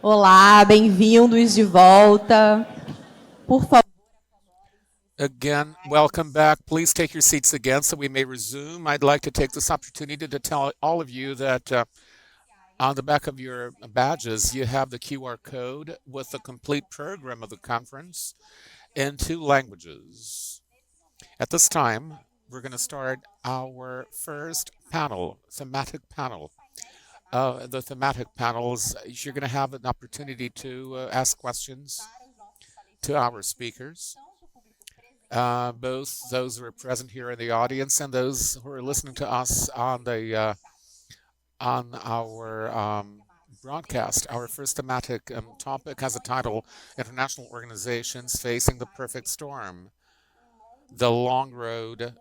Olá, bem-vindos de volta. Por favor. Again, welcome back. Please take your seats again so we may resume. I'd like to take this opportunity to tell all of you that on the back of your badges, you have the QR code with the complete program of the conference in 2 languages. At this time, we're going to start our first panel, thematic panel. The thematic panels, you're going to have an opportunity to ask questions to our speakers. Both those who are present here in the audience and those who are listening to us on the on our broadcast. Our first thematic topic has a title: International Organizations Facing the Perfect Storm: The Long Road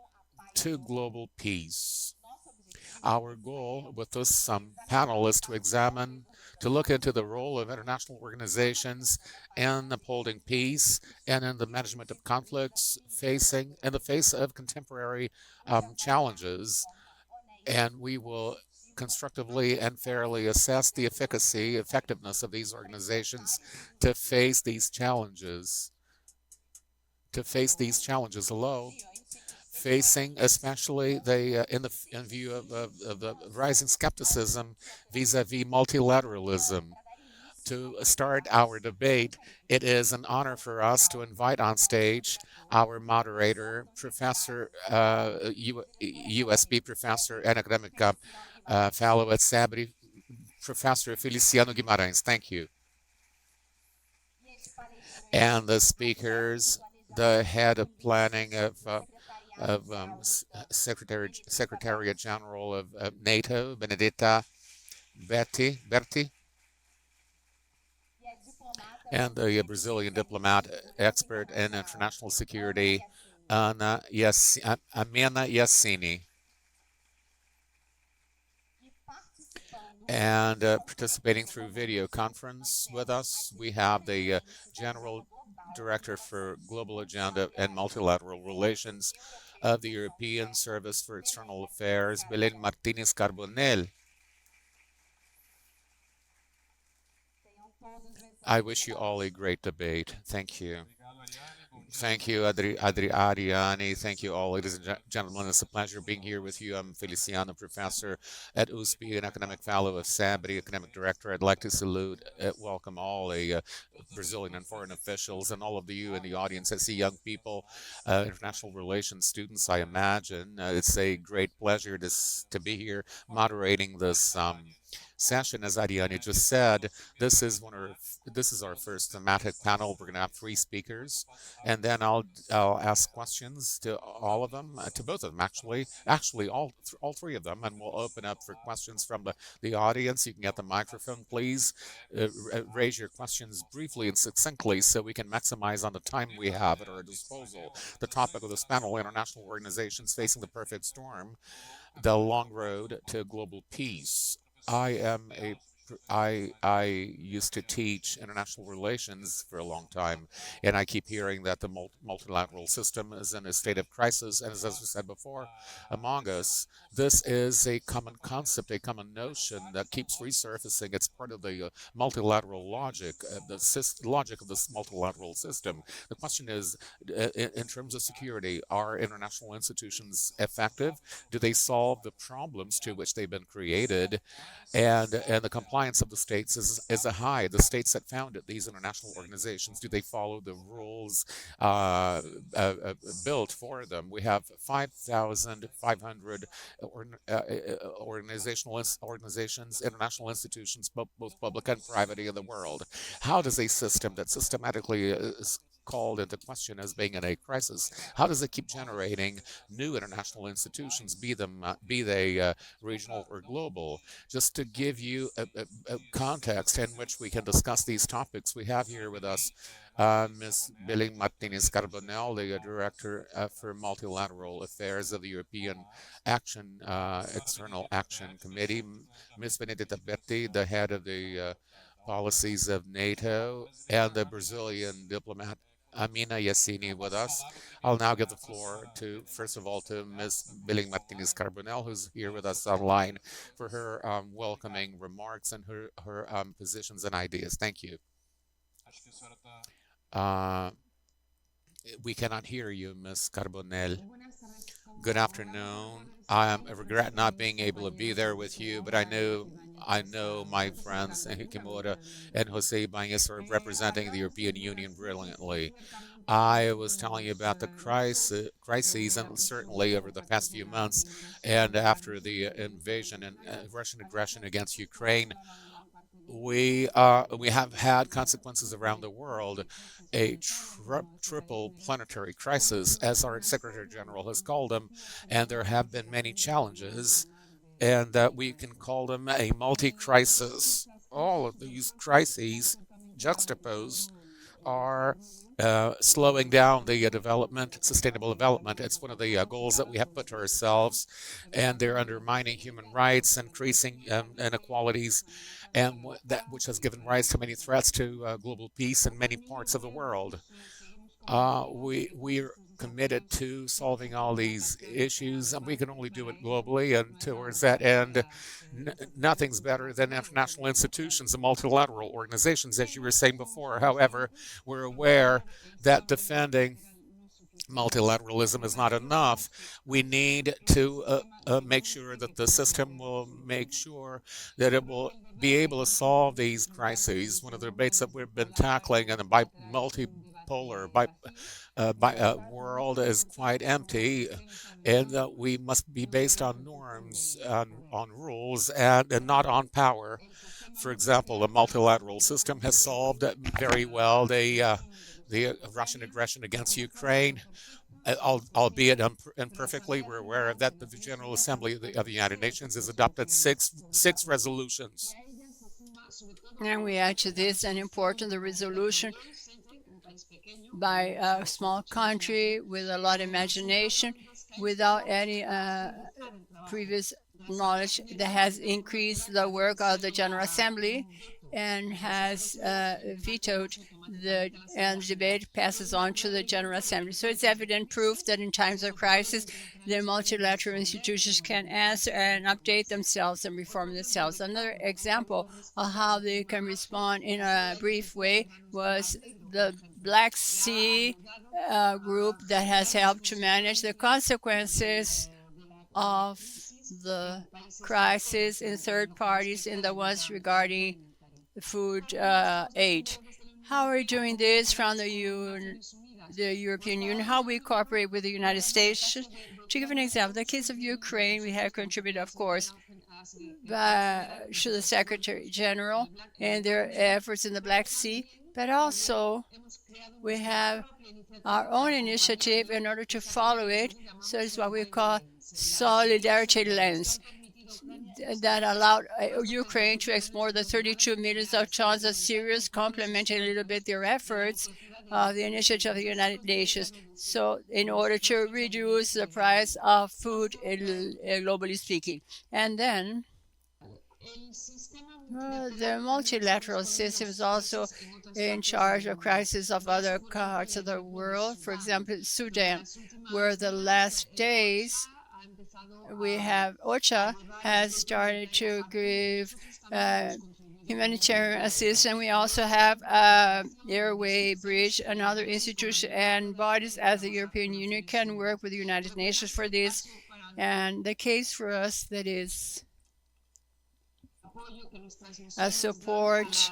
to Global Peace. Our goal with this panel is to look into the role of international organizations in upholding peace and in the management of conflicts in the face of contemporary challenges. And we will constructively and fairly assess the effectiveness of these organizations to face these challenges. Hello, facing especially in view of the rising skepticism vis-a-vis multilateralism. To start our debate, it is an honor for us to invite on stage our moderator, Professor, USB Professor and Academic Fellow at SABRE, Professor Feliciano Guimarães. Thank you. And the speakers, the head of planning of Secretariat General of NATO, Benedetta, Berti, and the Brazilian diplomat expert in international security, Amena Yassini. And participating through video conference with us, we have the General Director for Global Agenda and Multilateral Relations of the European Service for External Affairs, Belén Martínez Carbonell. I wish you all a great debate. Thank you. Thank you, Adriani. Thank you all, ladies and gentlemen. It's a pleasure being here with you. I'm Feliciano, professor at USP, an academic fellow of SABRE, academic director. I'd like to welcome all the Brazilian and foreign officials and all of you in the audience. I see young people, international relations students, I imagine. It's a great pleasure to be here moderating this session. As Ariane just said, this is our first thematic panel. We're going to have 3 speakers, and then I'll ask questions to all of them, to both of them actually all 3 of them, and we'll open up for questions from the audience. You can get the microphone, please. Raise your questions briefly and succinctly so we can maximize on the time we have at our disposal. The topic of this panel: international organizations facing the perfect storm, the long road to global peace. I used to teach international relations for a long time, and I keep hearing that the multilateral system is in a state of crisis. And as I said before, among us, this is a common concept, a common notion that keeps resurfacing. It's part of the multilateral logic, logic of this multilateral system. The question is, in terms of security, are international institutions effective? Do they solve the problems to which they've been created? And the compliance of the states is a high. The states that founded these international organizations, do they follow the rules built for them? We have 5,500 organizations, international institutions, both public and private, in the world. How does a system that systematically is called into question as being in a crisis, how does it keep generating new international institutions, be they regional or global? Just to give you a context in which we can discuss these topics, we have here with us Ms. Belén Martínez Carbonell, the Director for Multilateral Affairs of the European External Action Committee, Ms. Benedetta Berti, the head of the policies of NATO, and the Brazilian diplomat Amina Yassini with us. I'll now give the floor to, first of all, to Ms. Belén Martínez Carbonell, who's here with us online for her welcoming remarks and her positions and ideas. Thank you. Uh, we cannot hear you, Ms. Carbonell. Good afternoon. I regret not being able to be there with you, but I know my friends Hikimura and Jose Ibanez are representing the European Union brilliantly. I was telling you about the crises, and certainly over the past few months, and after the invasion and Russian aggression against Ukraine, we have had consequences around the world, a triple planetary crisis, as our Secretary General has called them, and there have been many challenges, and we can call them a multi-crisis. All of these crises juxtaposed are slowing down the sustainable development. It's one of the goals that we have put to ourselves, and they're undermining human rights, increasing inequalities, and that which has given rise to many threats to global peace in many parts of the world. We're committed to solving all these issues, and we can only do it globally. And towards that end, nothing's better than international institutions and multilateral organizations, as you were saying before. However, we're aware that defending multilateralism is not enough. We need to make sure that the system will make sure that it will be able to solve these crises. One of the debates that we've been tackling in a multipolar world is quite empty, and that we must be based on norms, on rules, and not on power. For example, the multilateral system has solved very well the Russian aggression against Ukraine, albeit imperfectly. We're aware of that, but the General Assembly of the United Nations has adopted six resolutions. And we add to this an important the resolution by a small country with a lot of imagination, without any previous knowledge, that has increased the work of the General Assembly and has vetoed and the debate passes on to the General Assembly. So it's evident proof that in times of crisis, the multilateral institutions can answer and update themselves and reform themselves. Another example of how they can respond in a brief way was the Black Sea group that has helped to manage the consequences of the crisis in third parties and the ones regarding food aid. How are we doing this from the European Union? How we cooperate with the United States? To give an example, the case of Ukraine, we have contributed, of course, to the Secretary General and their efforts in the Black Sea, but also we have our own initiative in order to follow it. So it's what we call solidarity lens that allowed Ukraine to export the 32 million tons of cereals, complementing a little bit their efforts of the initiative of the United Nations. So in order to reduce the price of food, globally speaking. And then the multilateral system is also in charge of crises of other parts of the world. For example, Sudan, where the last days we have OCHA has started to give humanitarian assistance. We also have Airway Bridge, another institution and bodies as the European Union can work with the United Nations for this. And the case for us that is a support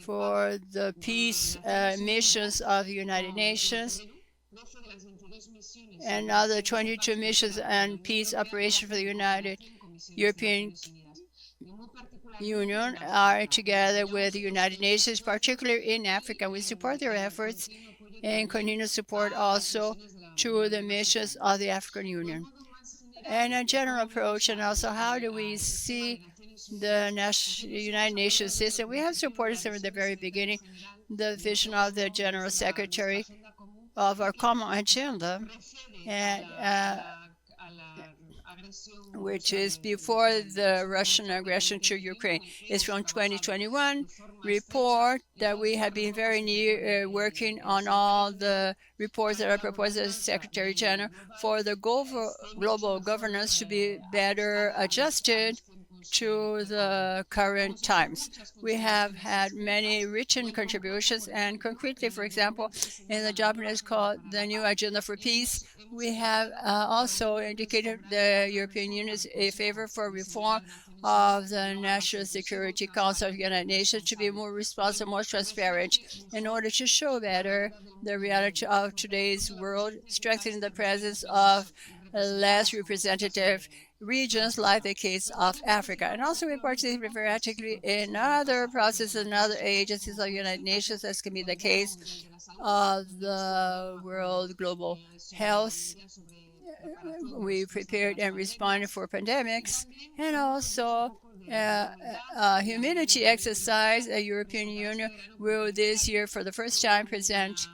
for the peace missions of the United Nations and other 22 missions and peace operations for the European Union are together with the United Nations, particularly in Africa. We support their efforts and continue to support also to the missions of the African Union. And a general approach, and also how do we see the United Nations system? We have supported from the very beginning the vision of the General Secretary of our common agenda, and which is before the Russian aggression to Ukraine. It's from 2021 report that we have been very near working on all the reports that are proposed as Secretary General for the global governance to be better adjusted to the current times. We have had many written contributions, and concretely, for example, in the document called the New Agenda for Peace, we have also indicated the European Union is in favor for reform of the National Security Council of the United Nations to be more responsive, more transparent, in order to show better the reality of today's world, strengthening the presence of less representative regions like the case of Africa. And also we participate very actively in other processes and other agencies of the United Nations, as can be the case of the World Global Health. We prepared and responded for pandemics, and also humility exercise. The European Union will this year for the first time present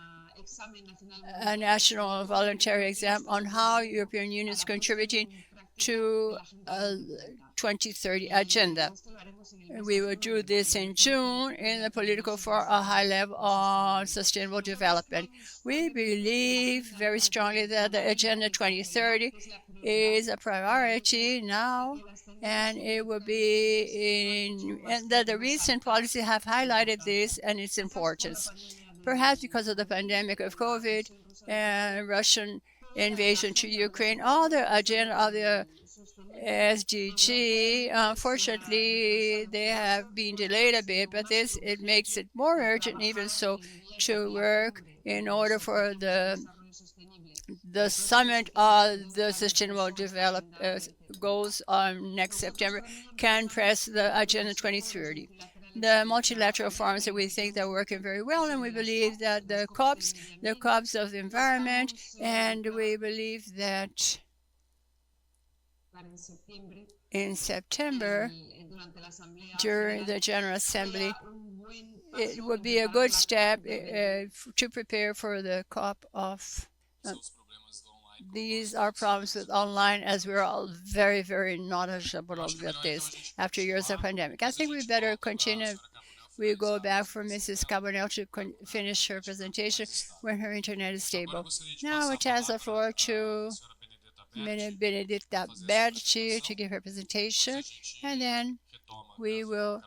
a national voluntary exam on how European Union is contributing to a 2030 agenda. We will do this in June in the political for a high level on sustainable development. We believe very strongly that the Agenda 2030 is a priority now, and it will be and that the recent policies have highlighted this and its importance. Perhaps because of the pandemic of COVID and Russian invasion to Ukraine, all the agenda of the SDG, unfortunately, they have been delayed a bit, but it makes it more urgent, even so, to work in order for the summit of the Sustainable Development Goals on next September can press the Agenda 2030. The multilateral forums that we think they're working very well, and we believe that the COPs of the environment, and we believe that in September, during the General Assembly, it would be a good step to prepare for the COP of. These are problems with online, as we're all very, very knowledgeable about this after years of pandemic. I think we better continue. We go back for Mrs. Carbonell to finish her presentation when her internet is stable. Now I pass the floor to Benedetta Berti to give her presentation, and then we will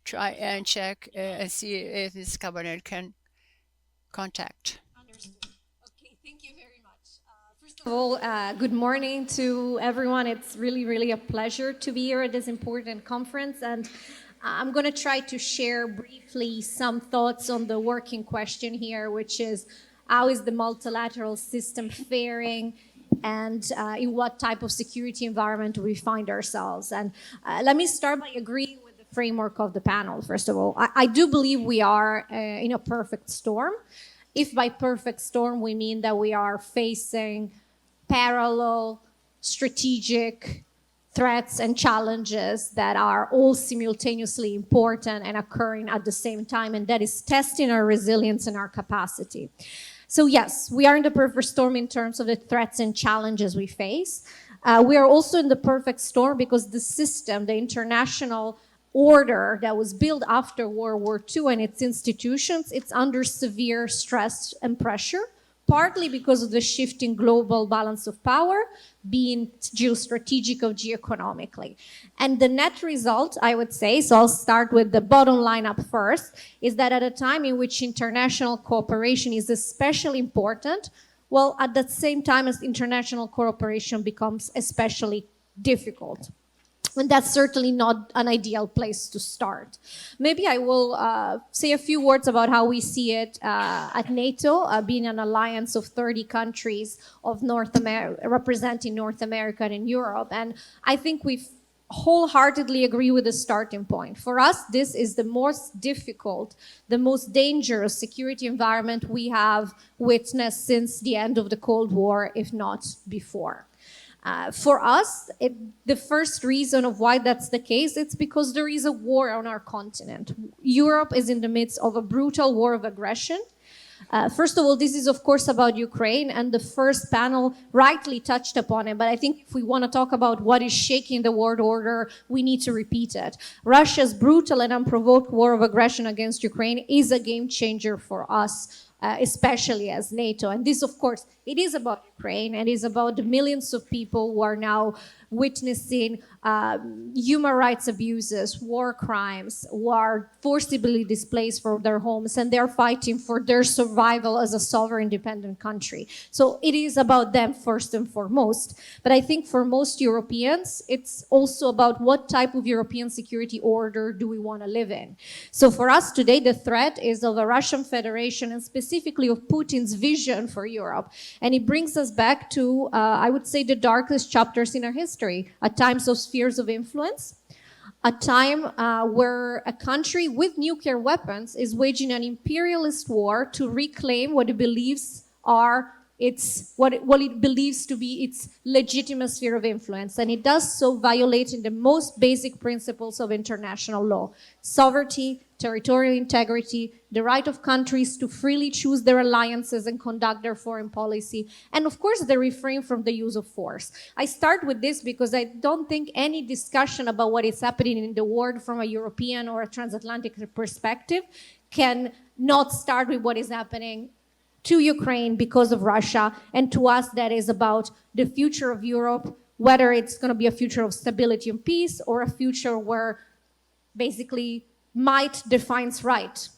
try and check and see if Ms. Carbonell can contact. Okay, thank you very much. First of all, good morning to everyone. It's really, really a pleasure to be here at this important conference, and I'm going to try to share briefly some thoughts on the working question here, which is how is the multilateral system faring, and in what type of security environment we find ourselves. And let me start by agreeing with the framework of the panel, first of all. I do believe we are in a perfect storm. If by perfect storm we mean that we are facing parallel strategic threats and challenges that are all simultaneously important and occurring at the same time, and that is testing our resilience and our capacity. So yes, we are in the perfect storm in terms of the threats and challenges we face. We are also in the perfect storm because the system, the international order that was built after World War II and its institutions, it's under severe stress and pressure, partly because of the shifting global balance of power, being geostrategic or geoeconomically. And the net result, I would say, so I'll start with the bottom line up first, is that at a time in which international cooperation is especially important, well, at the same time as international cooperation becomes especially difficult. And that's certainly not an ideal place to start. Maybe I will say a few words about how we see it at NATO, being an alliance of 30 countries of North America, representing North America and Europe. And I think we wholeheartedly agree with the starting point. For us, this is the most difficult, the most dangerous security environment we have witnessed since the end of the Cold War, if not before. For us, the first reason of why that's the case, it's because there is a war on our continent. Europe is in the midst of a brutal war of aggression. First of all, this is, of course, about Ukraine, and the first panel rightly touched upon it. But I think if we want to talk about what is shaking the world order, we need to repeat it. Russia's brutal and unprovoked war of aggression against Ukraine is a game changer for us, especially as NATO. And this, of course, it is about Ukraine, and it is about the millions of people who are now witnessing human rights abuses, war crimes, who are forcibly displaced from their homes, and they're fighting for their survival as a sovereign independent country. So it is about them first and foremost. But I think for most Europeans, it's also about what type of European security order do we want to live in. So for us today, the threat is of a Russian Federation, and specifically of Putin's vision for Europe. And it brings us back to, I would say, the darkest chapters in our history, at times of spheres of influence, a time where a country with nuclear weapons is waging an imperialist war to reclaim what it believes are what it believes to be its legitimate sphere of influence. And it does so violating the most basic principles of international law: sovereignty, territorial integrity, the right of countries to freely choose their alliances and conduct their foreign policy, and of course the refrain from the use of force. I start with this because I don't think any discussion about what is happening in the world from a European or a transatlantic perspective can not start with what is happening to Ukraine because of Russia, and to us that is about the future of Europe, whether it's going to be a future of stability and peace or a future where basically might defines right.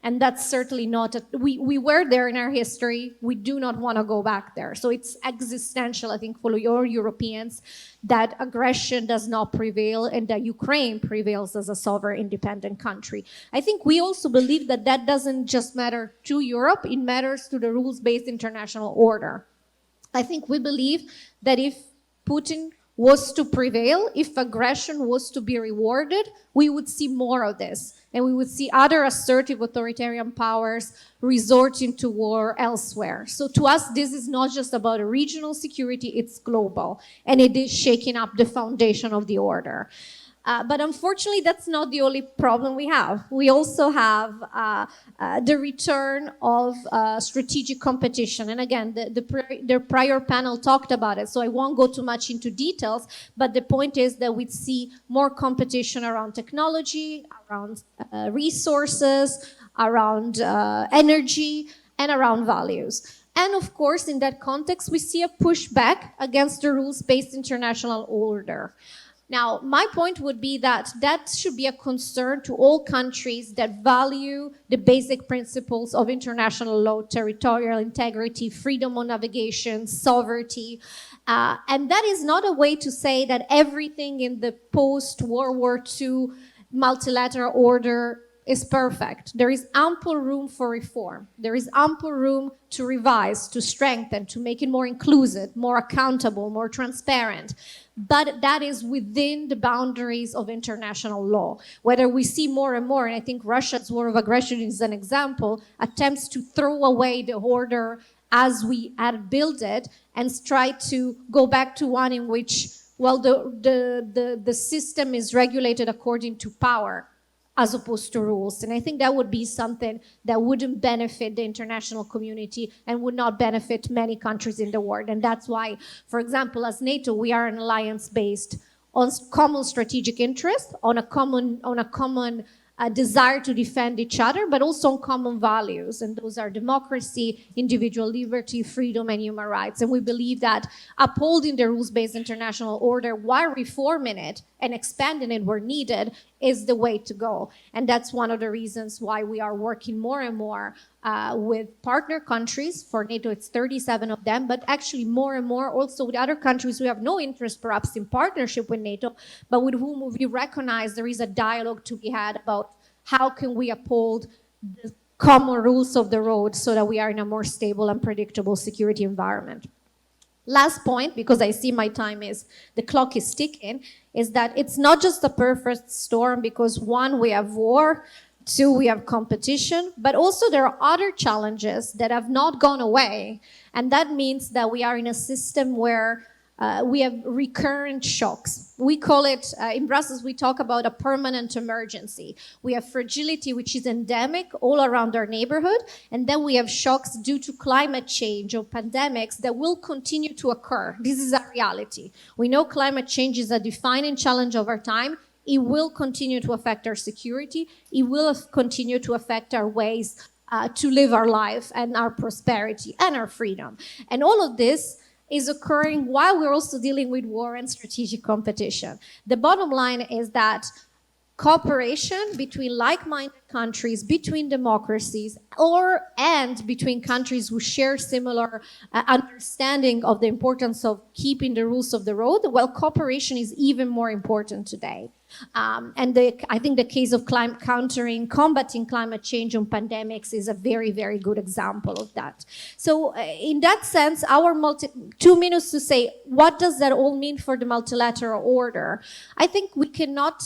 And that's certainly not, we were there in our history. We do not want to go back there. So it's existential, I think, for your Europeans, that aggression does not prevail and that Ukraine prevails as a sovereign, independent country. I think we also believe that that doesn't just matter to Europe, it matters to the rules-based international order. I think we believe that if Putin was to prevail, if aggression was to be rewarded, we would see more of this. And we would see other assertive authoritarian powers resorting to war elsewhere. So to us, this is not just about a regional security, it's global. And it is shaking up the foundation of the order. But unfortunately, that's not the only problem we have. We also have the return of strategic competition. And again, the prior panel talked about it, so I won't go too much into details, but the point is that we see more competition around technology, around resources, around energy, and around values. And of course, in that context, we see a pushback against the rules-based international order. Now, my point would be that that should be a concern to all countries that value the basic principles of international law, territorial integrity, freedom of navigation, sovereignty. And that is not a way to say that everything in the post-World War II multilateral order is perfect. There is ample room for reform. There is ample room to revise, to strengthen, to make it more inclusive, more accountable, more transparent. But that is within the boundaries of international law. Whether we see more and more, and I think Russia's war of aggression is an example, attempts to throw away the order as we had built it and try to go back to one in which, well, the system is regulated according to power as opposed to rules. And I think that would be something that wouldn't benefit the international community and would not benefit many countries in the world. And that's why, for example, as NATO, we are an alliance based on common strategic interests, on a common desire to defend each other, but also on common values. And those are democracy, individual liberty, freedom, and human rights. And we believe that upholding the rules-based international order while reforming it and expanding it where needed is the way to go. And that's one of the reasons why we are working more and more with partner countries. For NATO, it's 37 of them, but actually more and more also with other countries who have no interest perhaps in partnership with NATO, but with whom we recognize there is a dialogue to be had about how can we uphold the common rules of the road so that we are in a more stable and predictable security environment. Last point, because I see my time is, the clock is ticking, is that it's not just a perfect storm because one, we have war, two, we have competition, but also there are other challenges that have not gone away. And that means that we are in a system where we have recurrent shocks. We call it, in Brussels, we talk about a permanent emergency. We have fragility, which is endemic all around our neighborhood, and then we have shocks due to climate change or pandemics that will continue to occur. This is a reality. We know climate change is a defining challenge of our time. It will continue to affect our security. It will continue to affect our ways to live our life and our prosperity and our freedom. And all of this is occurring while we're also dealing with war and strategic competition. The bottom line is that cooperation between like-minded countries, between democracies, and between countries who share similar understanding of the importance of keeping the rules of the road, well, cooperation is even more important today. I think the case of combating climate change and pandemics is a very, very good example of that. So in that sense, our 2 minutes to say, what does that all mean for the multilateral order? I think we cannot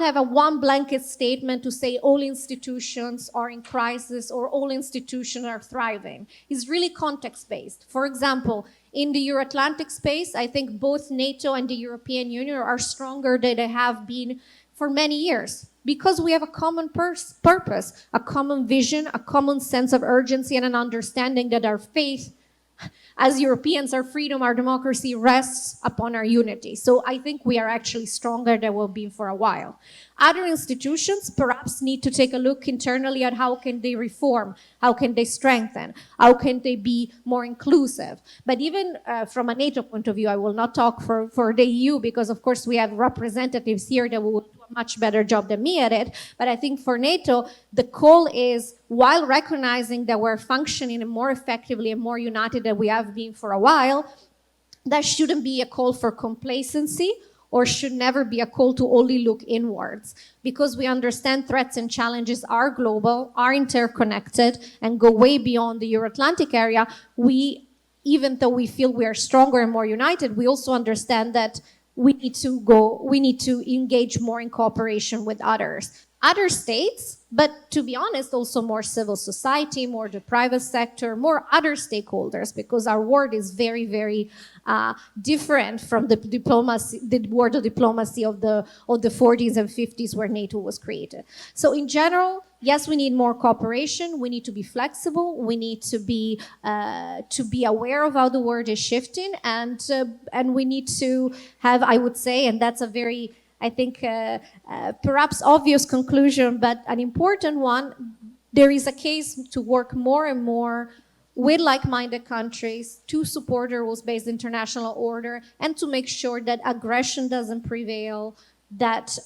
have a one blanket statement to say all institutions are in crisis or all institutions are thriving. It's really context-based. For example, in the Euro-Atlantic space, I think both NATO and the European Union are stronger than they have been for many years because we have a common purpose, a common vision, a common sense of urgency, and an understanding that our faith as Europeans, our freedom, our democracy rests upon our unity. So I think we are actually stronger than we've been for a while. Other institutions perhaps need to take a look internally at how can they reform, how can they strengthen, how can they be more inclusive. But even from a NATO point of view, I will not talk for the EU because of course we have representatives here that will do a much better job than me at it. But I think for NATO, the call is, while recognizing that we're functioning more effectively and more united than we have been for a while, that shouldn't be a call for complacency or should never be a call to only look inwards, because we understand threats and challenges are global, are interconnected, and go way beyond the Euro-Atlantic area. Even though we feel we are stronger and more united, we also understand that we need to engage more in cooperation with other states, but to be honest, also more civil society, more the private sector, more other stakeholders, because our world is very, very different from the world of diplomacy of the 40s and 50s where NATO was created. So in general, yes, we need more cooperation. We need to be flexible. We need to be aware of how the world is shifting, and we need to have, I would say, and that's a very, I think, perhaps obvious conclusion, but an important one. There is a case to work more and more with like-minded countries to support a rules-based international order and to make sure that aggression doesn't prevail, that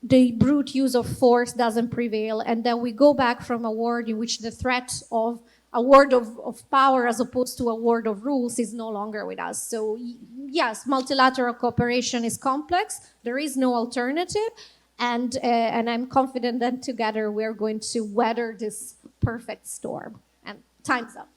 the brute use of force doesn't prevail, and then we go back from a world in which the threat of a world of power as opposed to a world of rules is no longer with us. So yes, multilateral cooperation is complex. There is no alternative. And I'm confident that together we're going to weather this perfect storm. And time's up.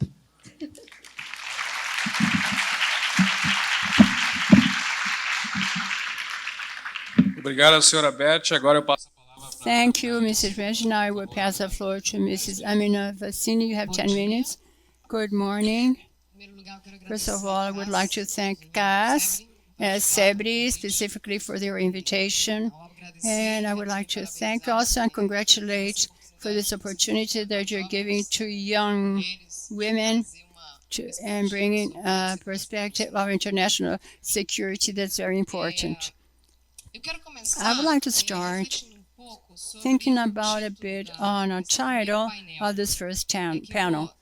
Obrigado, senhora Berti. Agora eu passo a palavra para... Thank you, Mrs. Regina. I will pass the floor to Mrs. Amina Vassini. You have 10 minutes. Good morning. First of all, I would like to thank CAS, SEBRI, specifically for their invitation. And I would like to thank also and congratulate for this opportunity that you're giving to young women and bringing a perspective of international security that's very important. I would like to start thinking about a bit on a title of this first panel.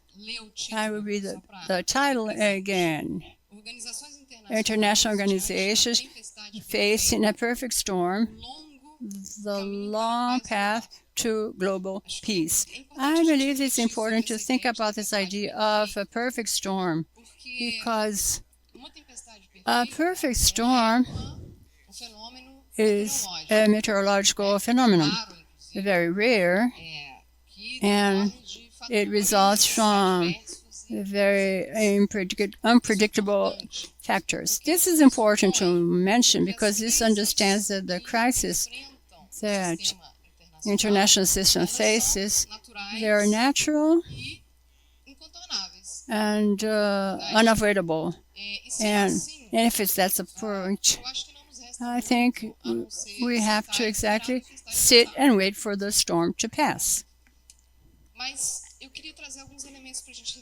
I will read the title again. International organizations facing a perfect storm, the long path to global peace. I believe it's important to think about this idea of a perfect storm, because a perfect storm is a meteorological phenomenon, very rare, and it results from very unpredictable factors. This is important to mention because this understands that the crisis that the international system faces, they are natural and unavoidable. And if it's that approach, I think we have to exactly sit and wait for the storm to pass.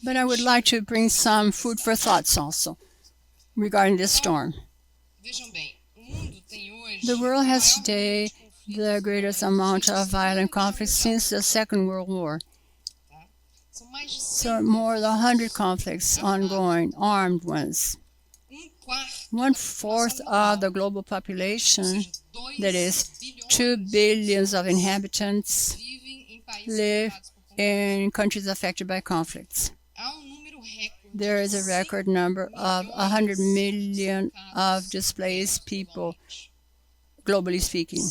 But I would like to bring some food for thoughts also regarding this storm. The world has today the greatest amount of violent conflict since the Second World War. So more than 100 conflicts ongoing, armed ones. 1/4 of the global population, that is 2 billion of inhabitants, live in countries affected by conflicts. There is a record number of 100 million of displaced people, globally speaking.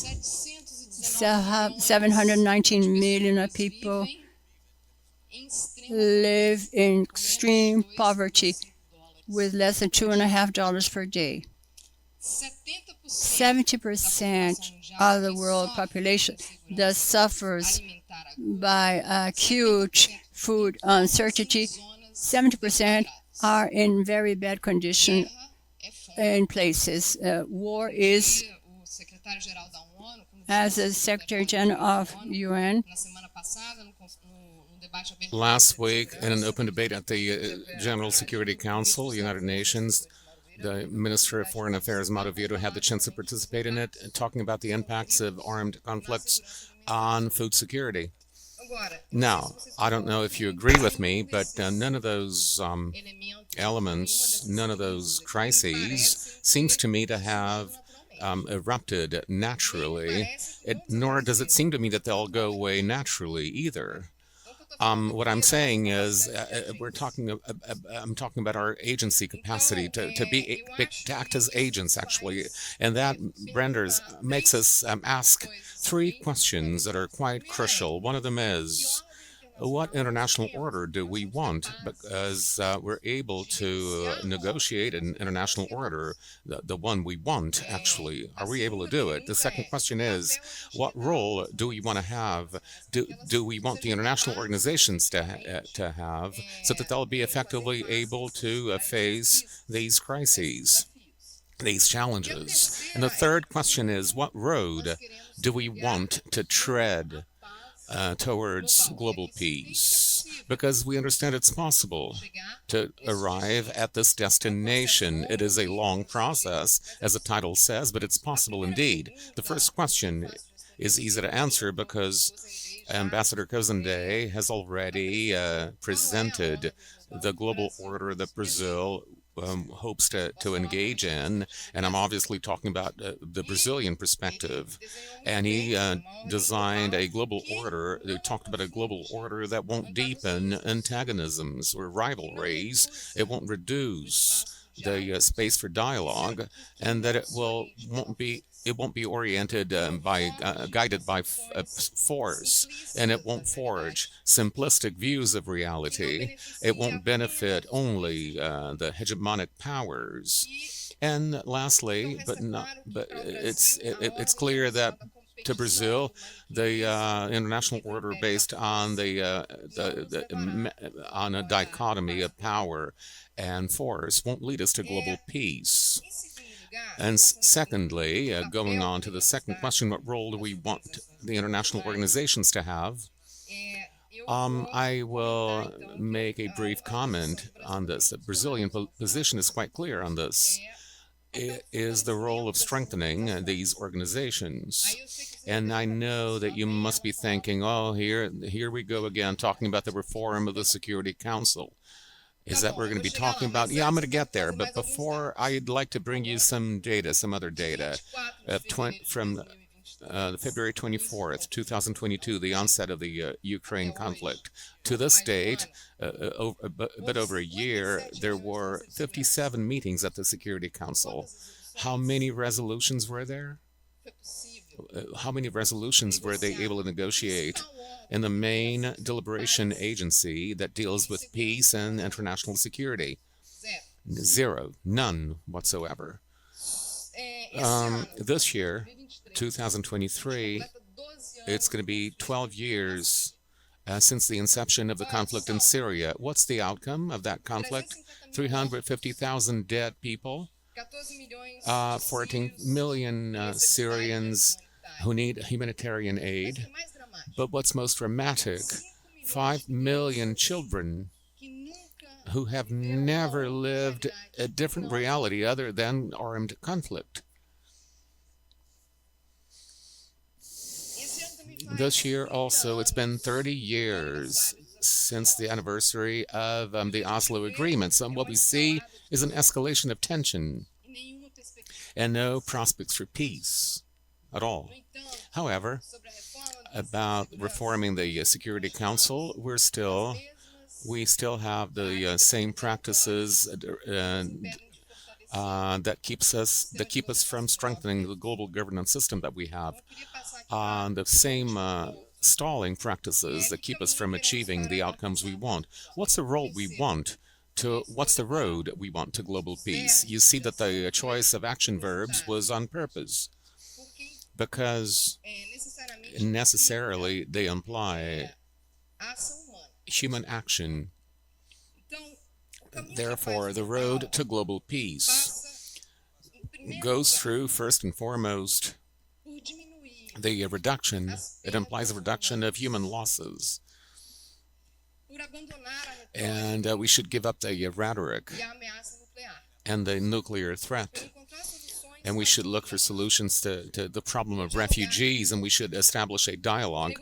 719 million of people live in extreme poverty with less than $2.50 per day. 70% of the world population that suffers by acute food uncertainty. 70% are in very bad condition in places. War is, as the Secretary General of UN, last week, in an open debate at the General Security Council, United Nations, the Minister of Foreign Affairs, Mauro Vieira, had the chance to participate in it, talking about the impacts of armed conflicts on food security. Now, I don't know if you agree with me, but none of those elements, none of those crises seems to me to have erupted naturally, nor does it seem to me that they'll go away naturally either. What I'm saying is, I'm talking about our agency capacity to act as agents, actually, and that makes us ask 3 questions that are quite crucial. One of them is, what international order do we want? Because we're able to negotiate an international order, the one we want, actually. Are we able to do it? The second question is, what role do we want to have? Do we want the international organizations to have so that they'll be effectively able to face these crises, these challenges? And the third question is, what road do we want to tread towards global peace? Because we understand it's possible to arrive at this destination. It is a long process, as the title says, but it's possible indeed. The first question is easy to answer because Ambassador Cozende has already presented the global order that Brazil hopes to engage in, and I'm obviously talking about the Brazilian perspective. And he designed a global order, he talked about a global order that won't deepen antagonisms or rivalries, it won't reduce the space for dialogue, and that it won't be oriented guided by force, and it won't forge simplistic views of reality. It won't benefit only the hegemonic powers. And lastly, but it's clear that to Brazil, the international order based on on a dichotomy of power and force won't lead us to global peace. And secondly, going on to the second question, what role do we want the international organizations to have? I will make a brief comment on this. The Brazilian position is quite clear on this. It is the role of strengthening these organizations. And I know that you must be thinking, oh, here we go again, talking about the reform of the Security Council. Is that what we're going to be talking about? Yeah, I'm going to get there. But before, I'd like to bring you some data, some other data. From February 24th, 2022, the onset of the Ukraine conflict. To this date, a bit over a year, there were 57 meetings at the Security Council. How many resolutions were there? How many resolutions were they able to negotiate in the main deliberation agency that deals with peace and international security? 0, none whatsoever. This year, 2023, it's going to be 12 years since the inception of the conflict in Syria. What's the outcome of that conflict? 350,000 dead people, 14 million Syrians who need humanitarian aid. But what's most dramatic, 5 million children who have never lived a different reality other than armed conflict. This year also, it's been 30 years since the anniversary of the Oslo Agreement. So what we see is an escalation of tension and no prospects for peace at all. However, about reforming the Security Council, we still have the same practices that keep us from strengthening the global governance system that we have. The same stalling practices that keep us from achieving the outcomes we want. What's the road we want to global peace? You see that the choice of action verbs was on purpose, because necessarily they imply human action. Therefore, the road to global peace goes through, first and foremost, the reduction. It implies a reduction of human losses. And we should give up the rhetoric and the nuclear threat. And we should look for solutions to the problem of refugees, and we should establish a dialogue,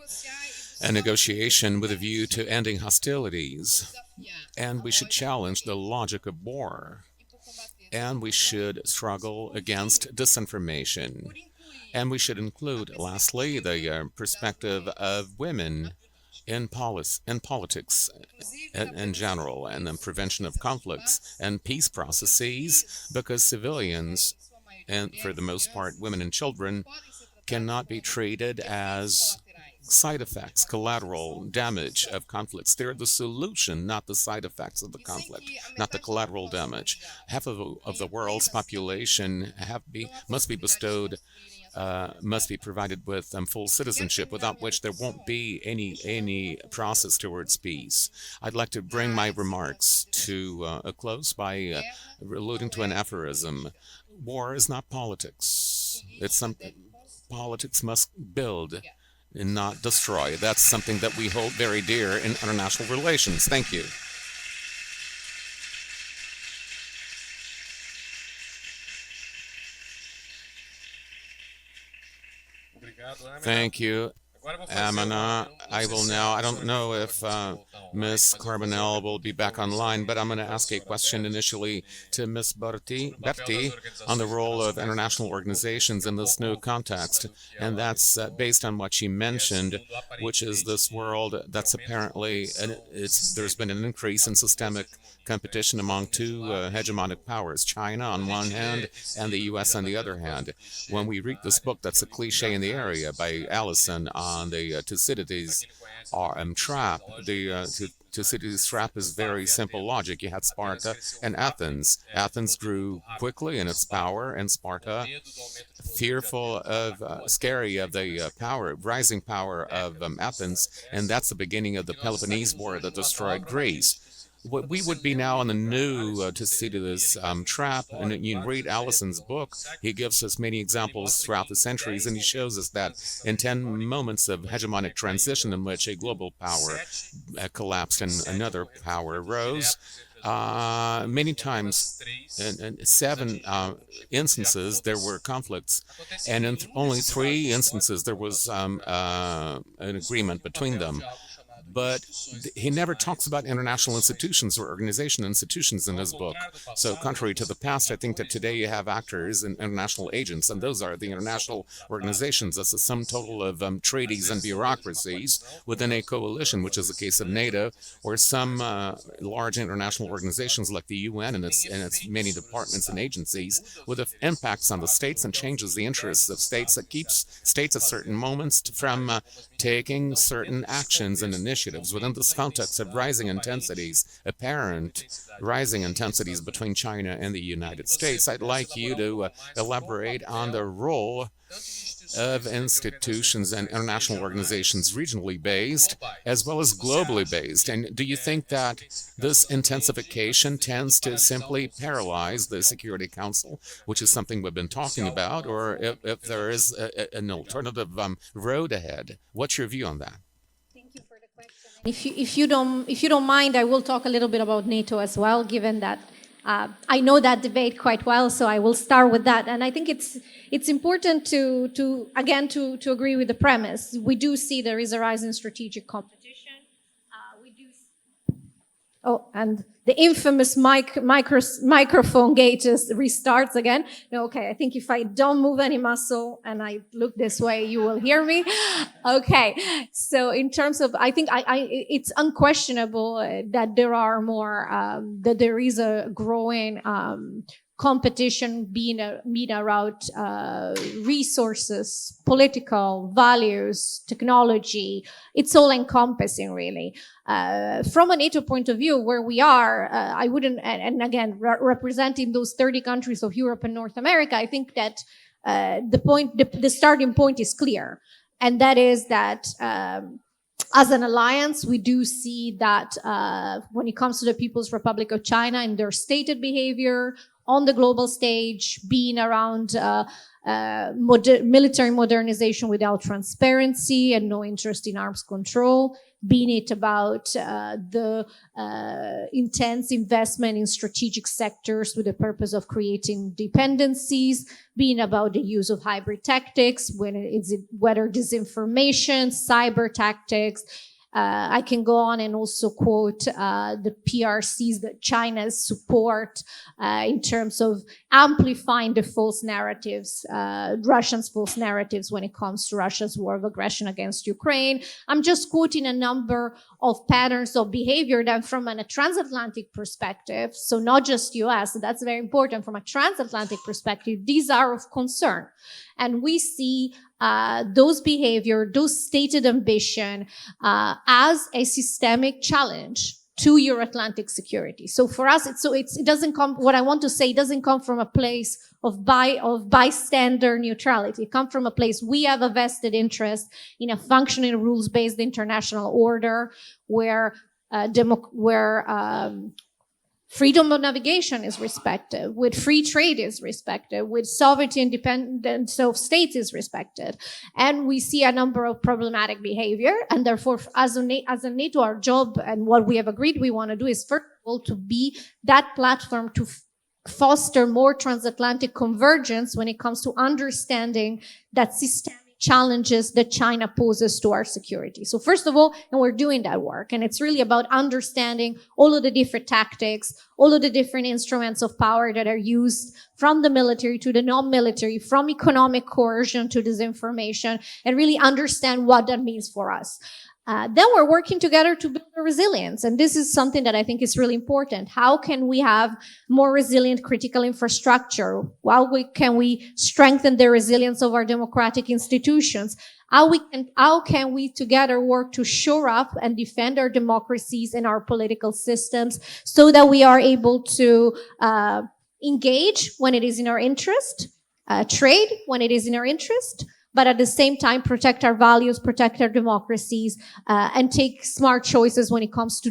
a negotiation with a view to ending hostilities. And we should challenge the logic of war. And we should struggle against disinformation. And we should include, lastly, the perspective of women in politics in general, and the prevention of conflicts and peace processes, because civilians, and for the most part women and children, cannot be treated as side effects, collateral damage of conflicts. They're the solution, not the side effects of the conflict, not the collateral damage. Half of the world's population must be provided with full citizenship, without which there won't be any process towards peace. I'd like to bring my remarks to a close by alluding to an aphorism. War is not politics. It's something politics must build and not destroy. That's something that we hold very dear in international relations. Thank you. Thank you, Amina. I don't know if Ms. Carbonell will be back online, but I'm going to ask a question initially to Ms. Berti on the role of international organizations in this new context. And that's based on what she mentioned, which is this world that's apparently, there's been an increase in systemic competition among two hegemonic powers, China on one hand and the U.S. on the other hand. When we read this book that's a cliche in the area by Allison on the Thucydides trap, the Thucydides trap is very simple logic. You had Sparta and Athens. Athens grew quickly in its power, and Sparta, scary of the rising power of Athens, and that's the beginning of the Peloponnese War that destroyed Greece. We would be now in the new Thucydides trap, and you read Allison's book. He gives us many examples throughout the centuries, and he shows us that in 10 moments of hegemonic transition in which a global power collapsed and another power rose, many times, in 7 instances, there were conflicts, and in only 3 instances, there was an agreement between them. But he never talks about international institutions or organization institutions in his book. So contrary to the past, I think that today you have actors and international agents, and those are the international organizations. That's the sum total of treaties and bureaucracies within a coalition, which is the case of NATO, or some large international organizations like the UN and its many departments and agencies, with impacts on the states and changes the interests of states, that keeps states at certain moments from taking certain actions and initiatives initiatives within this context of rising intensities, apparent rising intensities between China and the United States. I'd like you to elaborate on the role of institutions and international organizations regionally based as well as globally based. And do you think that this intensification tends to simply paralyze the Security Council, which is something we've been talking about, or if there is an alternative road ahead? What's your view on that? If you don't mind, I will talk a little bit about NATO as well, given that I know that debate quite well, so I will start with that. And I think it's important to agree with the premise. We do see there is a rise in strategic competition. And the infamous microphone gate just restarts again. No, okay, I think if I don't move any muscle and I look this way, you will hear me. Okay, so in terms of, I think it's unquestionable that there are more, that there is a growing competition being around resources, political values, technology. It's all encompassing, really. From a NATO point of view, where we are, I wouldn't, and again, representing those 30 countries of Europe and North America, I think that the starting point is clear. And that is that as an alliance, we do see that when it comes to the People's Republic of China and their stated behavior on the global stage, being around military modernization without transparency and no interest in arms control, being it about the intense investment in strategic sectors with the purpose of creating dependencies, being about the use of hybrid tactics, whether disinformation, cyber tactics. I can go on and also quote the PRCs that China's support in terms of amplifying the false narratives, Russia's false narratives when it comes to Russia's war of aggression against Ukraine. I'm just quoting a number of patterns of behavior that from a transatlantic perspective, so not just US, that's very important, from a transatlantic perspective, these are of concern. And we see those behavior, those stated ambition as a systemic challenge to Euro-Atlantic security. So for us, it doesn't come, what I want to say, it doesn't come from a place of bystander neutrality. It comes from a place we have a vested interest in a functioning rules-based international order where freedom of navigation is respected, with free trade is respected, with sovereignty and independence of states is respected. And we see a number of problematic behavior. And therefore, as a NATO, our job and what we have agreed we want to do is, first of all, to be that platform to foster more transatlantic convergence when it comes to understanding that systemic challenges that China poses to our security. So first of all, and we're doing that work, and it's really about understanding all of the different tactics, all of the different instruments of power that are used from the military to the non-military, from economic coercion to disinformation, and really understand what that means for us. Then we're working together to build resilience. And this is something that I think is really important. How can we have more resilient critical infrastructure? Can we strengthen the resilience of our democratic institutions? How can we together work to shore up and defend our democracies and our political systems so that we are able to engage when it is in our interest, trade when it is in our interest, but at the same time protect our values, protect our democracies, and take smart choices when it comes to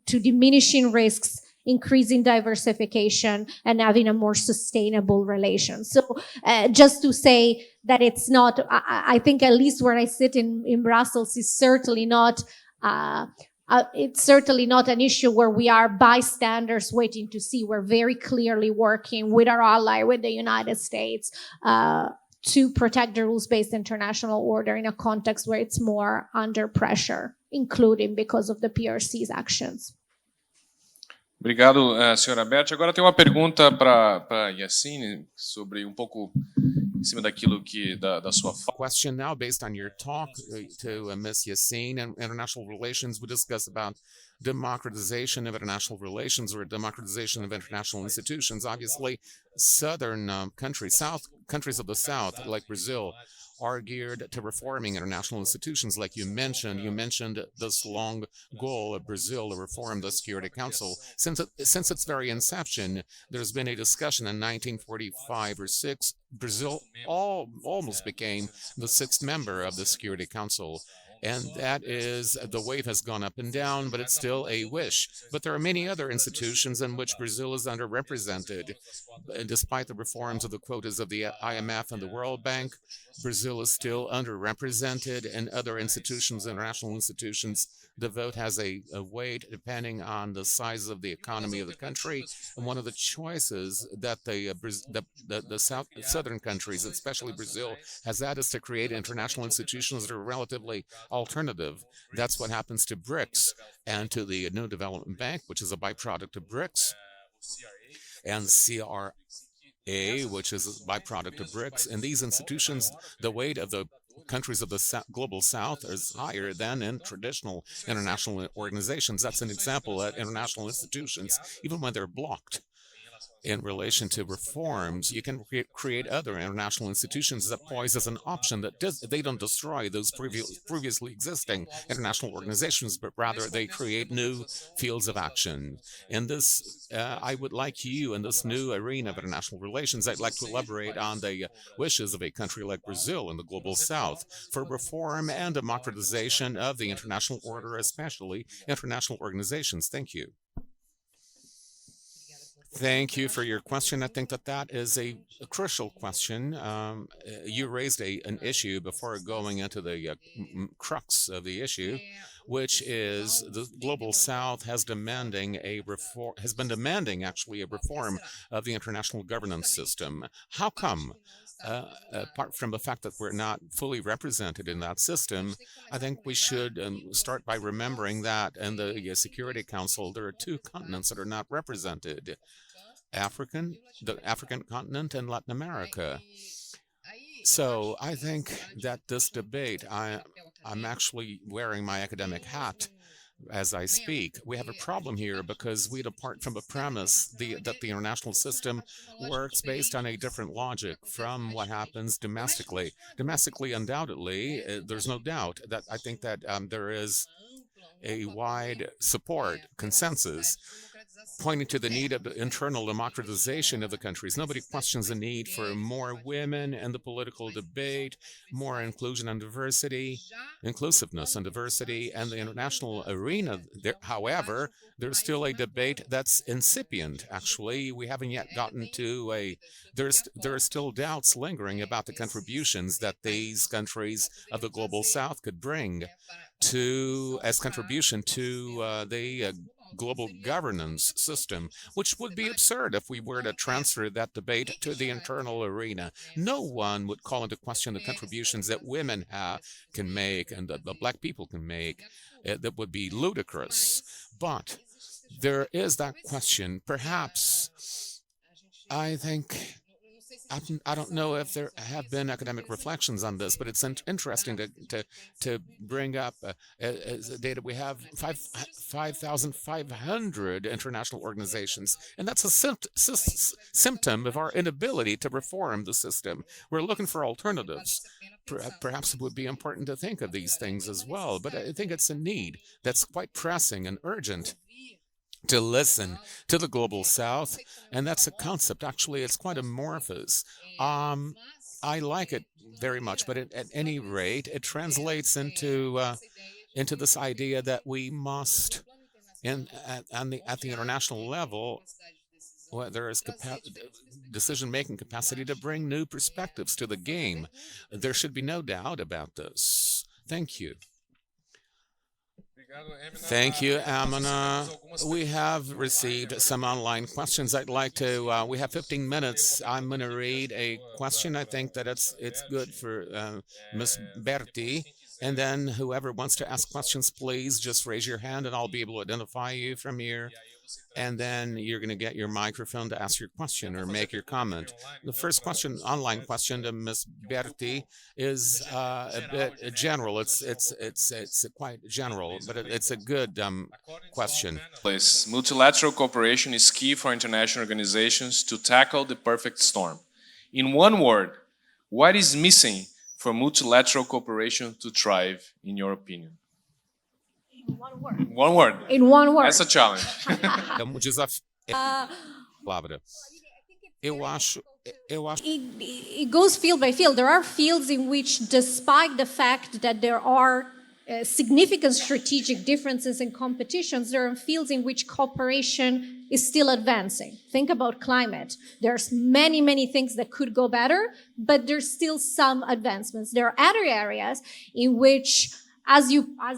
diminishing risks, increasing diversification, and having a more sustainable relation. So just to say that it's not, I think at least where I sit in Brussels is certainly not, it's certainly not an issue where we are bystanders waiting to see. We're very clearly working with our ally, with the United States, to protect the rules-based international order in a context where it's more under pressure, including because of the PRC's actions. Obrigado, senhora Berti. Agora tem uma pergunta para Yassine sobre pouco em cima daquilo que da sua fala. Question now based on your talk to Ms. Yassine and international relations. We discuss about democratization of international relations or democratization of international institutions. Obviously, southern countries of the South, like Brazil, are geared to reforming international institutions. Like you mentioned this long goal of Brazil to reform the Security Council. Since its very inception, there's been a discussion in 1945 or 6. Brazil almost became the 6th member of the Security Council. And that is, the wave has gone up and down, but it's still a wish. But there are many other institutions in which Brazil is underrepresented. Despite the reforms of the quotas of the IMF and the World Bank, Brazil is still underrepresented in other institutions, international institutions. The vote has a weight depending on the size of the economy of the country. And one of the choices that the southern countries, especially Brazil, has had is to create international institutions that are relatively alternative. That's what happens to BRICS and to the New Development Bank, which is a byproduct of BRICS, and CRA, which is a byproduct of BRICS. In these institutions, the weight of the countries of the global south is higher than in traditional international organizations. That's an example at international institutions, even when they're blocked in relation to reforms, you can create other international institutions that poise as an option that they don't destroy those previously existing international organizations, but rather they create new fields of action. In this, I would like you, in this new arena of international relations, I'd like to elaborate on the wishes of a country like Brazil in the global south for reform and democratization of the international order, especially international organizations. Thank you. Thank you for your question. I think that is a crucial question. You raised an issue before going into the crux of the issue, which is the global south has been demanding actually a reform of the international governance system. How come? Apart from the fact that we're not fully represented in that system, I think we should start by remembering that in the Security Council, there are 2 continents that are not represented. The African continent and Latin America. So I think that this debate, I'm actually wearing my academic hat as I speak. We have a problem here because we depart from the premise that the international system works based on a different logic from what happens domestically. Domestically, undoubtedly, there's no doubt that I think that there is a wide support, consensus, pointing to the need of the internal democratization of the countries. Nobody questions the need for more women in the political debate, more inclusion and diversity, inclusiveness and diversity, and the international arena. However, there's still a debate that's incipient, actually. We haven't yet gotten to there are still doubts lingering about the contributions that these countries of the global south could bring as contribution to the global governance system, which would be absurd if we were to transfer that debate to the internal arena. No one would call into question the contributions that women can make and that the black people can make. That would be ludicrous. But there is that question. Perhaps, I think, I don't know if there have been academic reflections on this, but it's interesting to bring up data. We have 5,500 international organizations, and that's a symptom of our inability to reform the system. We're looking for alternatives. Perhaps it would be important to think of these things as well, but I think it's a need that's quite pressing and urgent to listen to the global south, and that's a concept. Actually, it's quite amorphous. I like it very much, but at any rate, it translates into this idea that we must, at the international level, there is decision-making capacity to bring new perspectives to the game. There should be no doubt about this. Thank you. Thank you, Amina. We have received some online questions. I'd like to, we have 15 minutes. I'm going to read a question. I think that it's good for Ms. Berti. And then whoever wants to ask questions, please just raise your hand and I'll be able to identify you from here. And then you're going to get your microphone to ask your question or make your comment. The first question, online question to Ms. Berti, is a bit general. It's quite general, but it's a good question. Multilateral cooperation is key for international organizations to tackle the perfect storm. In one word, what is missing for multilateral cooperation to thrive, in your opinion? One word. One word. In one word. That's a challenge. É desafio. Palavra. Eu acho. It goes field by field. There are fields in which, despite the fact that there are significant strategic differences and competitions, there are fields in which cooperation is still advancing. Think about climate. There's many, many things that could go better, but there's still some advancements. There are other areas in which, as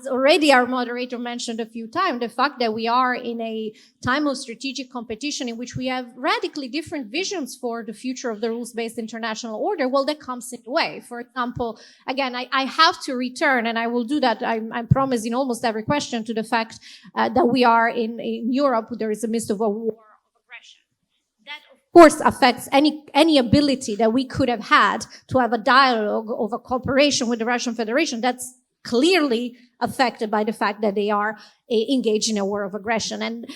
already our moderator mentioned a few times, the fact that we are in a time of strategic competition in which we have radically different visions for the future of the rules-based international order, well, that comes in the way. For example, again, I have to return, and I will do that, I promise, in almost every question, to the fact that we are in Europe, there is a midst of a war of aggression. That, of course, affects any ability that we could have had to have a dialogue of a cooperation with the Russian Federation. That's clearly affected by the fact that they are engaged in a war of aggression, and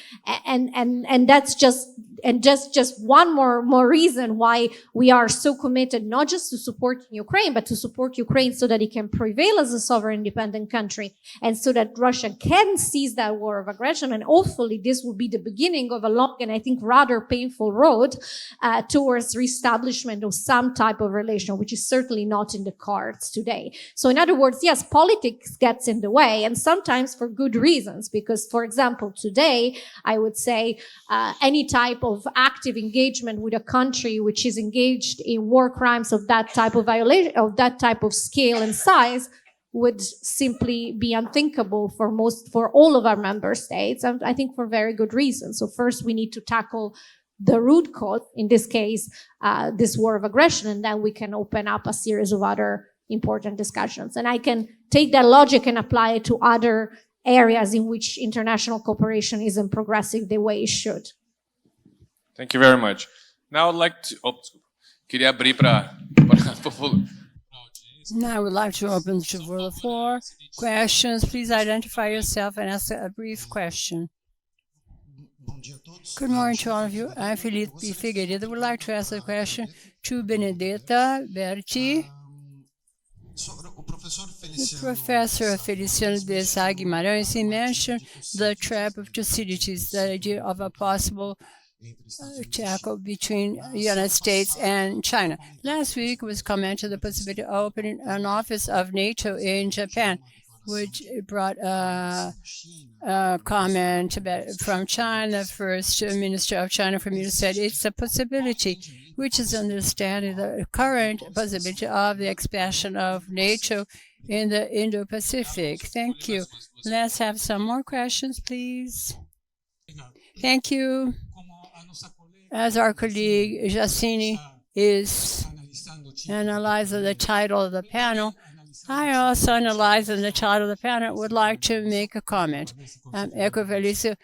that's just one more reason why we are so committed not just to support Ukraine, but to support Ukraine so that it can prevail as a sovereign, independent country, and so that Russia can seize that war of aggression. And hopefully, this will be the beginning of a long and I think rather painful road towards reestablishment of some type of relation, which is certainly not in the cards today. So, in other words, yes, politics gets in the way, and sometimes for good reasons. Because, for example, today, I would say any type of active engagement with a country which is engaged in war crimes of that type of violation, of that type of scale and size, would simply be unthinkable for all of our member states, and I think for very good reasons. So first, we need to tackle the root cause, in this case, this war of aggression, and then we can open up a series of other important discussions. And I can take that logic and apply it to other areas in which international cooperation isn't progressive the way it should. Thank you very much. Now I'd like to... queria abrir para... Now I would like to open to the floor. Questions, please identify yourself and ask a brief question. Good morning to all of you. I'm Felipe Figueiredo. I would like to ask a question to Benedetta, Berti. Professor Feliciano de Sá Guimarães, he mentioned the trap of Thucydides, the idea of a possible tackle between the United States and China. Last week was commented the possibility of opening an office of NATO in Japan, which brought a comment from China. The first minister of China from you said it's a possibility, which is understanding the current possibility of the expansion of NATO in the Indo-Pacific. Thank you. Let's have some more questions, please. Thank you. As our colleague Jacini is analyzing the title of the panel, I also analyzing the title of the panel would like to make a comment. Eco Felicio,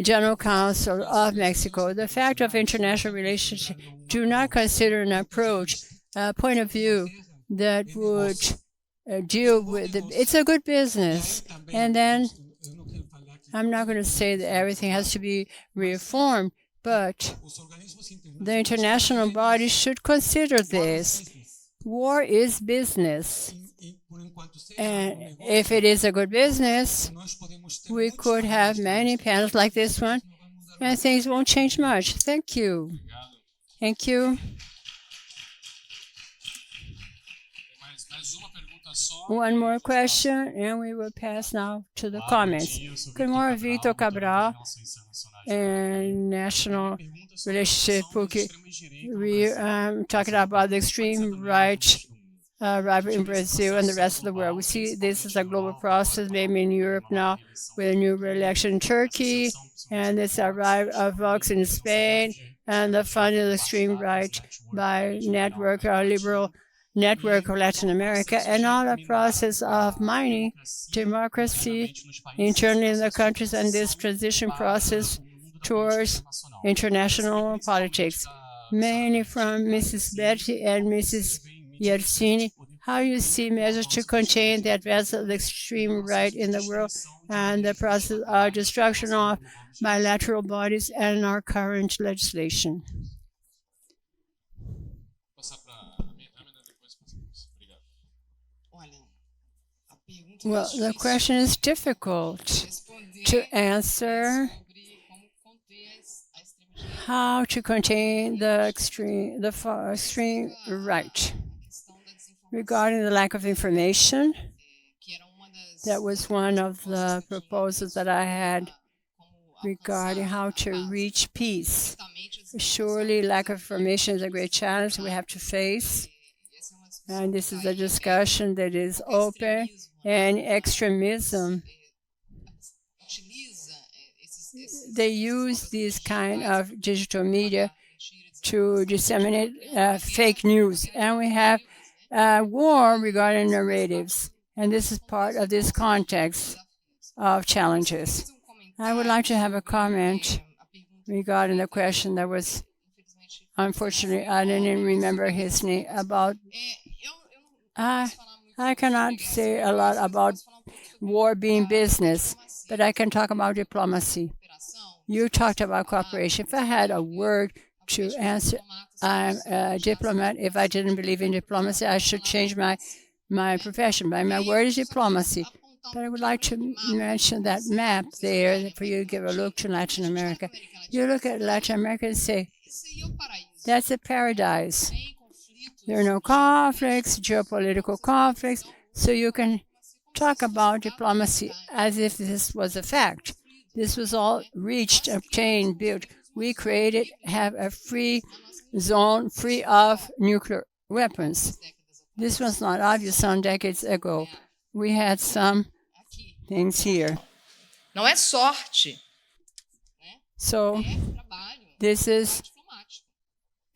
General Counsel of Mexico. The fact of international relations do not consider an approach, a point of view that would deal with it's a good business. And then I'm not going to say that everything has to be reformed, but the international body should consider this. War is business. And if it is a good business, we could have many panels like this one, and things won't change much. Thank you. Thank you. One more question, and we will pass now to the comments. Good morning, Vitor Cabral, and National Relationship Book. We talking about the extreme right rivalry in Brazil and the rest of the world. We see this as a global process, maybe in Europe now, with a new election in Turkey, and this arrival of Vox in Spain, and the funding of the extreme right by network, our liberal network of Latin America, and all the process of mining democracy internally in the countries, and this transition process towards international politics. Mainly from Mrs. Berti and Mrs. Yersini, how you see measures to contain the advance of the extreme right in the world and the process of destruction of bilateral bodies and our current legislation. Well, the question is difficult to answer. How to contain the far extreme right. Regarding the lack of information, that was one of the proposals that I had regarding how to reach peace. Surely, lack of information is a great challenge we have to face. And this is a discussion that is open, and extremism. They use this kind of digital media to disseminate fake news. And we have a war regarding narratives. And this is part of this context of challenges. I would like to have a comment regarding the question that was, unfortunately, I didn't remember his name, about, I cannot say a lot about war being business, but I can talk about diplomacy. You talked about cooperation. If I had a word to answer, I'm a diplomat. If I didn't believe in diplomacy, I should change my profession. But my word is diplomacy. But I would like to mention that map there for you to give a look to Latin America. You look at Latin America and say, that's a paradise. There are no conflicts, geopolitical conflicts, so you can talk about diplomacy as if this was a fact. This was all reached, obtained, built. We created, have a free zone free of nuclear weapons. This was not obvious some decades ago. We had some things here. Não é sorte. So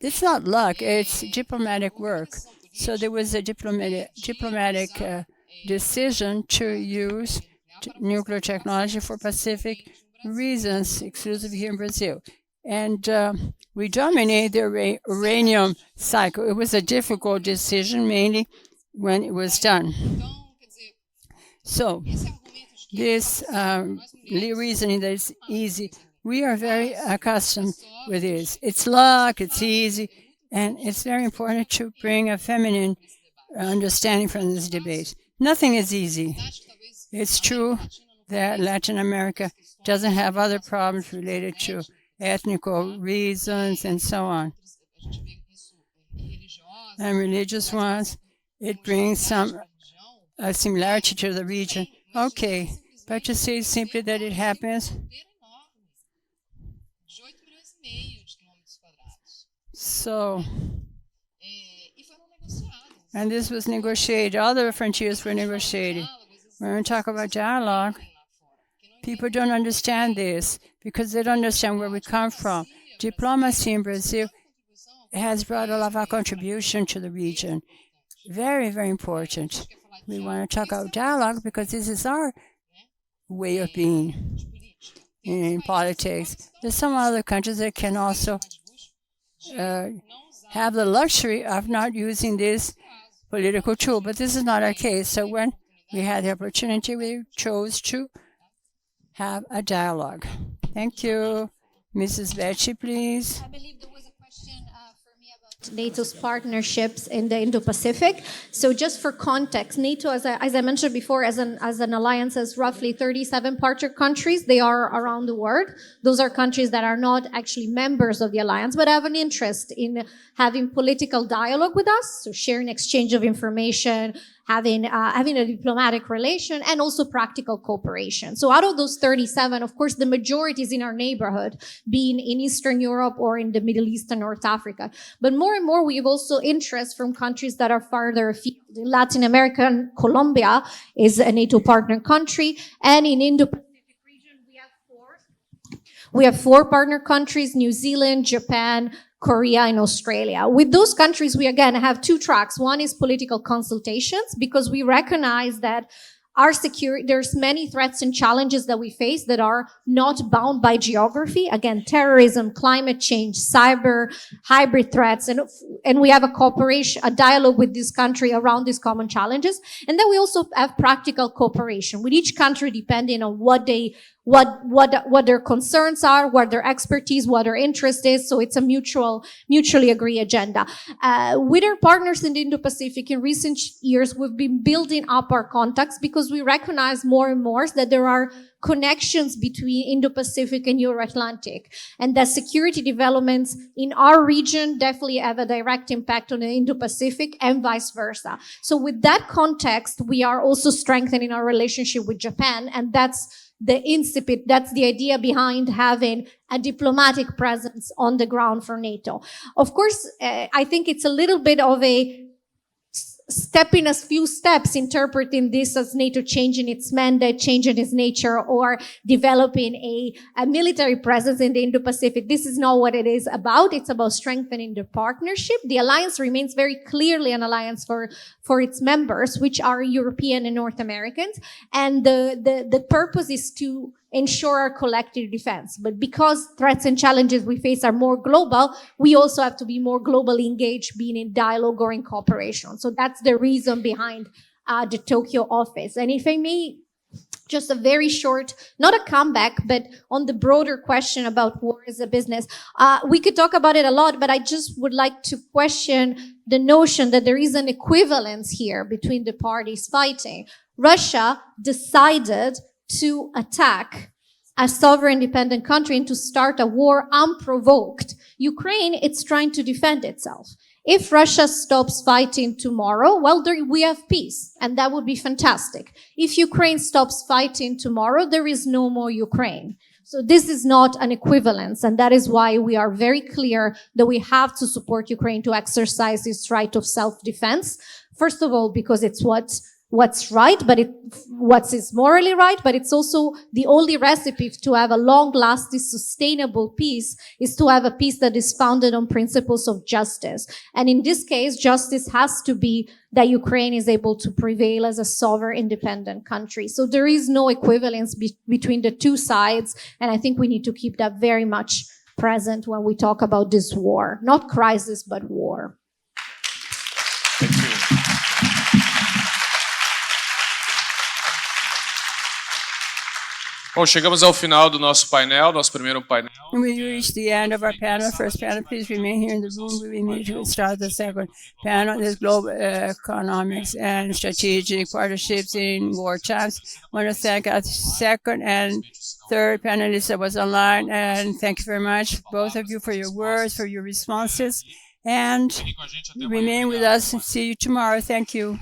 it's not luck, it's diplomatic work. So there was a diplomatic decision to use nuclear technology for Pacific reasons, exclusively here in Brazil. And we dominate the uranium cycle. It was a difficult decision, mainly when it was done. So this reasoning that it's easy, we are very accustomed with this. It's luck, it's easy, and it's very important to bring a feminine understanding from this debate. Nothing is easy. It's true that Latin America doesn't have other problems related to ethnical reasons and so on. And religious ones, it brings some similarity to the region. Okay, but to say simply that it happens. So, and this was negotiated, other frontiers were negotiated. When we talk about dialogue, people don't understand this because they don't understand where we come from. Diplomacy in Brazil has brought a lot of our contribution to the region. Very, very important. We want to talk about dialogue because this is our way of being in politics. There's some other countries that can also have the luxury of not using this political tool, but this is not our case. So when we had the opportunity, we chose to have a dialogue. Thank you. Mrs. Berti, please. I believe there was a question for me about NATO's partnerships in the Indo-Pacific. So just for context, NATO, as I mentioned before, as an alliance has roughly 37 partner countries. They are around the world. Those are countries that are not actually members of the alliance, but have an interest in having political dialogue with us, so sharing exchange of information, having a diplomatic relation, and also practical cooperation. So out of those 37, of course, the majority is in our neighborhood, being in Eastern Europe or in the Middle East and North Africa. But more and more, we have also interest from countries that are farther afield. In Latin America, Colombia is a NATO partner country, and in Indo-Pacific region, we have four partner countries: New Zealand, Japan, Korea, and Australia. With those countries, we again have two tracks. One is political consultations, because we recognize that our security, there's many threats and challenges that we face that are not bound by geography. Again, terrorism, climate change, cyber, hybrid threats, and we have a cooperation, a dialogue with this country around these common challenges. And then we also have practical cooperation with each country depending on what their concerns are, what their expertise, what their interest is. So it's a mutually agreed agenda. With our partners in the Indo-Pacific in recent years, we've been building up our contacts because because we recognize more and more that there are connections between Indo-Pacific and Euro-Atlantic, and that security developments in our region definitely have a direct impact on the Indo-Pacific and vice versa. So with that context, we are also strengthening our relationship with Japan, and that's the incipit, that's the idea behind having a diplomatic presence on the ground for NATO. Of course, I think it's a little bit of a stepping a few steps, interpreting this as NATO changing its mandate, changing its nature, or developing a military presence in the Indo-Pacific. This is not what it is about. It's about strengthening the partnership. The alliance remains very clearly an alliance for its members, which are European and North Americans. And the purpose is to ensure our collective defense. But because threats and challenges we face are more global, we also have to be more globally engaged, being in dialogue or in cooperation. So that's the reason behind the Tokyo office. And if I may, just a very short, not a comeback, but on the broader question about war as a business, we could talk about it a lot, but I just would like to question the notion that there is an equivalence here between the parties fighting. Russia decided to attack a sovereign independent country and to start a war unprovoked. Ukraine, it's trying to defend itself. If Russia stops fighting tomorrow, well, we have peace, and that would be fantastic. If Ukraine stops fighting tomorrow, there is no more Ukraine. So this is not an equivalence, and that is why we are very clear that we have to support Ukraine to exercise its right of self-defense. First of all, because it's what's right, but what is morally right, but it's also the only recipe to have a long-lasting, sustainable peace is to have a peace that is founded on principles of justice. And in this case, justice has to be that Ukraine is able to prevail as a sovereign, independent country. So there is no equivalence between the two sides, and I think we need to keep that very much present when we talk about this war. Not crisis, but war. Thank you. Bom, chegamos ao final do nosso painel, nosso primeiro painel. We reached the end of our panel. First panel, please remain here in the room. We immediately start the second panel. This global economics and strategic partnerships in war times. I want to thank our second and third panelists that was online, and thank you very much, both of you, for your words, for your responses, and remain with us and see you tomorrow. Thank you.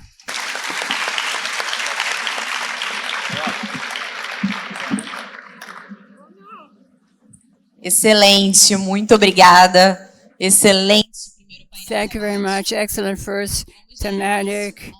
Excelente, muito obrigada. Excelente. Thank you very much. Excellent first thematic